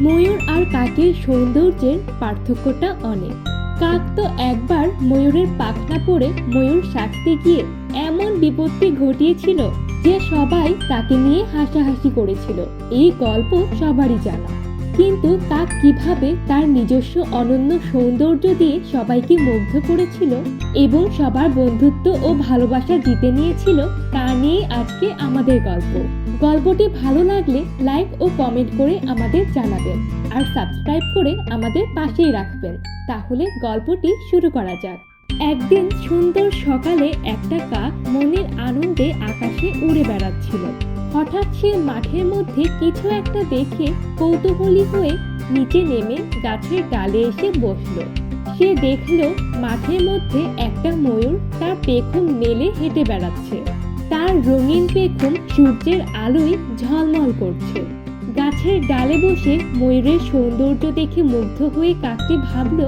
ময়ূর আর কাকের সৌন্দর্যের পার্থক্যটা অনেক। কাক তো একবার ময়ূরের পাখনা পরে ময়ূর সাজতে গিয়ে এমন বিপত্তি ঘটিয়েছিল যে সবাই তাকে নিয়ে হাসাহাসি করেছিল। এই গল্প সবারই জানা। কিন্তু কাক কিভাবে তার নিজস্ব অনন্য সৌন্দর্য দিয়ে সবাইকে মুগ্ধ করেছিল এবং সবার বন্ধুত্ব ও ভালোবাসা জিতে নিয়েছিল, তা নিয়ে আজকে আমাদের গল্পটি ভালো লাগলে লাইক ও কমেন্ট করে আমাদের জানাবেন আর সাবস্ক্রাইব করে আমাদের পাশেই রাখবেন। তাহলে গল্পটি শুরু করা যাক। একদিন সুন্দর সকালে একটা কাক মনের আনন্দে আকাশে উড়ে বেড়াচ্ছিল। হঠাৎ সে মাঠের মধ্যে কিছু একটা দেখে কৌতূহলী হয়ে নিচে নেমে গাছের ডালে এসে বসলো। সে দেখলো মাঠের মধ্যে একটা ময়ূর তার পেখম মেলে হেঁটে বেড়াচ্ছে। তার রঙিন পেখম সূর্যের আলোয় ঝলমল করছে। গাছের ডালে বসে ময়ূরের সৌন্দর্য দেখে মুগ্ধ হয়ে কাকটি ভাবলো,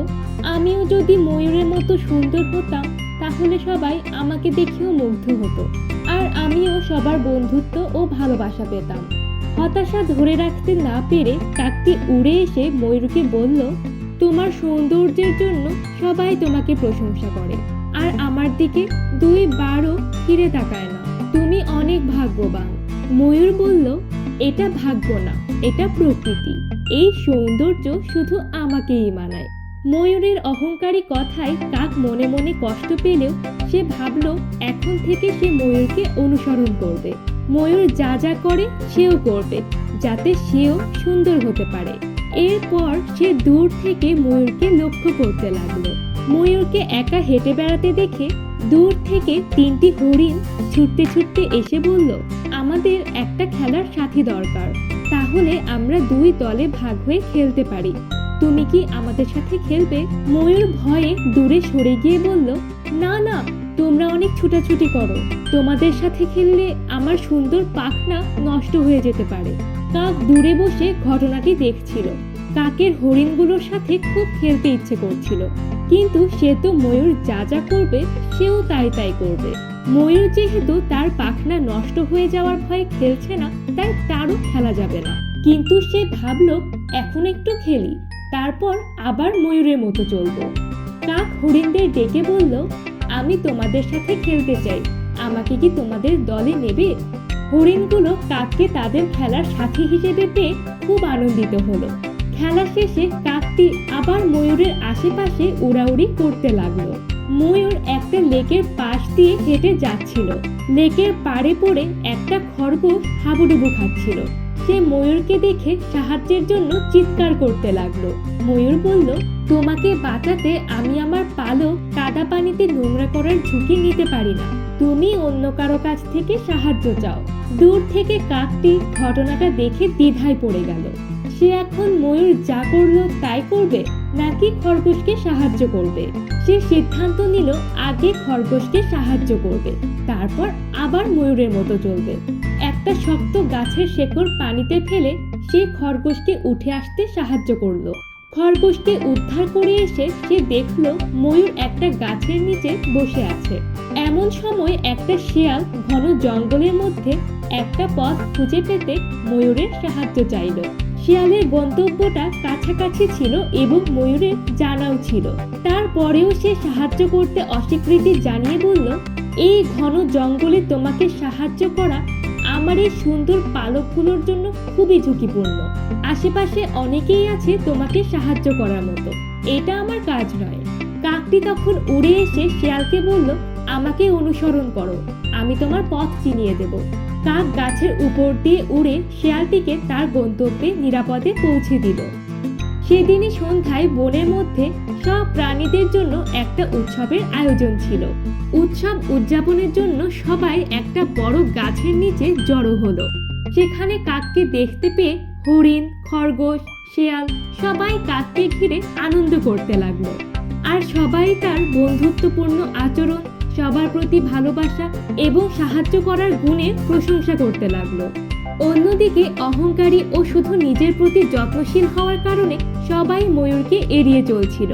আমিও যদি ময়ূরের মতো সুন্দর হতাম তাহলে সবাই আমাকে দেখেও মুগ্ধ হতো আর আমিও সবার বন্ধুত্ব ও ভালোবাসা পেতাম। হতাশা ধরে রাখতে না পেরে কাকটি উড়ে এসে ময়ূরকে বলল, তোমার সৌন্দর্যের জন্য সবাই তোমাকে প্রশংসা করে আর আমার দিকে দুইবারও ফিরে তাকায় না। তুমি অনেক ভাগ্যবান। ময়ূর বলল, এটা ভাগ্য না, এটা প্রকৃতি। এই সৌন্দর্য শুধু আমাকেই মানায়। ময়ূরের অহংকারী কথায় কাক মনে মনে কষ্ট পেলেও সে ভাবলো এখন থেকে সে ময়ূরকে অনুসরণ করবে। ময়ূর যা যা করে সেও করবে, যাতে সেও সুন্দর হতে পারে। এরপর সে দূর থেকে ময়ূরকে লক্ষ্য করতে লাগলো। ময়ূরকে একা হেঁটে বেড়াতে দেখে দূর থেকে তিনটি হরিণ ছুটতে ছুটতে এসে বলল, আমাদের একটা খেলার সাথী দরকার, তাহলে আমরা দুই দলে ভাগ হয়ে খেলতে পারি। তুমি কি আমাদের সাথে খেলবে? ময়ূর ভয়ে দূরে সরে গিয়ে বলল, না না, তোমরা অনেক ছুটাছুটি করো, তোমাদের সাথে খেললে আমার সুন্দর পাখনা নষ্ট হয়ে যেতে পারে। কাক দূরে বসে ঘটনাটি দেখছিল। কাকের হরিণগুলোর সাথে খুব খেলতে ইচ্ছে করছিল, কিন্তু সে তো ময়ূর যা যা করবে সেও তাই তাই করবে। ময়ূর যেহেতু তার পাখনা নষ্ট হয়ে যাওয়ার ভয়ে খেলছে না, তাই তারও খেলা যাবে না। কিন্তু সে ভাবলো, এখন একটু খেলি, তারপর আবার ময়ূরের মতো চলবো। কাক হরিণদের ডেকে বলল, আমি তোমাদের সাথে খেলতে চাই, আমাকে কি তোমাদের দলে নেবে? হরিণগুলো কাককে তাদের খেলার সাথী হিসেবে পেয়ে খুব আনন্দিত হলো। খেলা শেষে কাকটি আবার ময়ূরের আশেপাশে উড়াউড়ি করতে লাগলো। ময়ূর একটা লেকের পাশ দিয়ে হেঁটে যাচ্ছিল। লেকের পাড়ে পড়ে একটা খরগোশ হাবুডুবু খাচ্ছিল। সে ময়ূরকে দেখে সাহায্যের জন্য চিৎকার করতে লাগলো। ময়ূর বলল, তোমাকে বাঁচাতে আমি আমার পালক কাদা পানিতে নোংরা করার ঝুঁকি নিতে পারি না, তুমি অন্য কারো কাছ থেকে সাহায্য চাও। দূর থেকে কাকটি ঘটনাটা দেখে দ্বিধায় পড়ে গেল। সে এখন ময়ূর যা করলো তাই করবে নাকি খরগোশকে সাহায্য করবে। সে সিদ্ধান্ত নিল আগে খরগোশকে সাহায্য করবে, তারপর আবার ময়ূরের মতো চলবে। একটা শক্ত গাছের শেকড় পানিতে ফেলে সে খরগোশকে উঠে আসতে সাহায্য করলো। খরগোশকে উদ্ধার করে এসে সে দেখলো ময়ূর একটা গাছের নিচে বসে আছে। এমন সময় একটা শিয়াল ঘন জঙ্গলের মধ্যে একটা পথ খুঁজে পেতে ময়ূরের সাহায্য চাইল। শিয়ালের গন্তব্যটা কাছাকাছি ছিল এবং ময়ূরের জানাও ছিল, তারপরেও সে সাহায্য করতে অস্বীকৃতি জানিয়ে বলল, এই ঘন জঙ্গলে তোমাকে সাহায্য করা আমার এই সুন্দর পালকগুলোর জন্য খুবই ঝুঁকিপূর্ণ। আশেপাশে অনেকেই আছে তোমাকে সাহায্য করার মতো, এটা আমার কাজ নয়। কাকটি তখন উড়ে এসে শিয়ালকে বলল, আমাকে অনুসরণ করো, আমি তোমার পথ চিনিয়ে দেব। কাক গাছের উপর দিয়ে উড়ে শিয়ালটিকে তার গন্তব্যে নিরাপদে পৌঁছে দিল। সেদিনই সন্ধ্যায় বনের মধ্যে সব প্রাণীদের জন্য একটা উৎসবের আয়োজন ছিল। উৎসব উদযাপনের জন্য সবাই একটা বড় গাছের নিচে জড়ো হলো। সেখানে কাককে দেখতে পেয়ে হরিণ, খরগোশ, শেয়াল সবাই কাককে ঘিরে আনন্দ করতে লাগলো আর সবাই তার বন্ধুত্বপূর্ণ আচরণ, সবার প্রতি ভালোবাসা এবং সাহায্য করার গুণের প্রশংসা করতে লাগলো। অন্যদিকে অহংকারী ও শুধু নিজের প্রতি যত্নশীল হওয়ার কারণে সবাই ময়ূরকে এড়িয়ে চলছিল।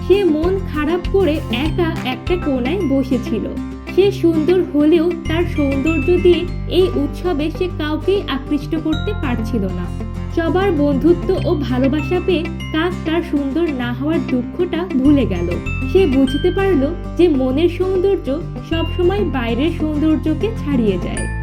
সে মন খারাপ করে একা একটা কোণায় বসেছিল। সে সুন্দর হলেও তার সৌন্দর্য দিয়ে এই উৎসবে সে কাউকেই আকৃষ্ট করতে পারছিল না। সবার বন্ধুত্ব ও ভালোবাসা পেয়ে কাক তার সুন্দর না হওয়ার দুঃখটা ভুলে গেল। সে বুঝতে পারলো যে মনের সৌন্দর্য সবসময় বাইরের সৌন্দর্যকে ছাড়িয়ে যায়।